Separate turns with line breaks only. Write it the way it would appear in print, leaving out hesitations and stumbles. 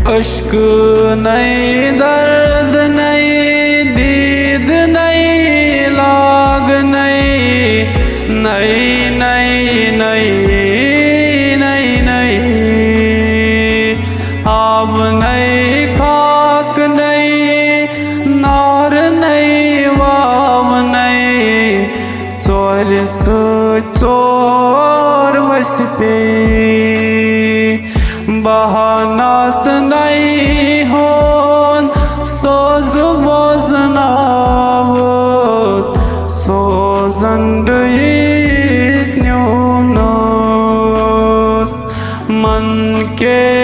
अश्क नहीं, दर्द नहीं, दीद नहीं, लाग नहीं, नहीं नहीं नहीं नहीं नहीं। आब नहीं, खाक नहीं, नार नहीं, वाव नहीं, चोर से चोर बस पे बहानास नहीं होन, सोज बोझ नावत, सोजन डुईत न्यूनस मन के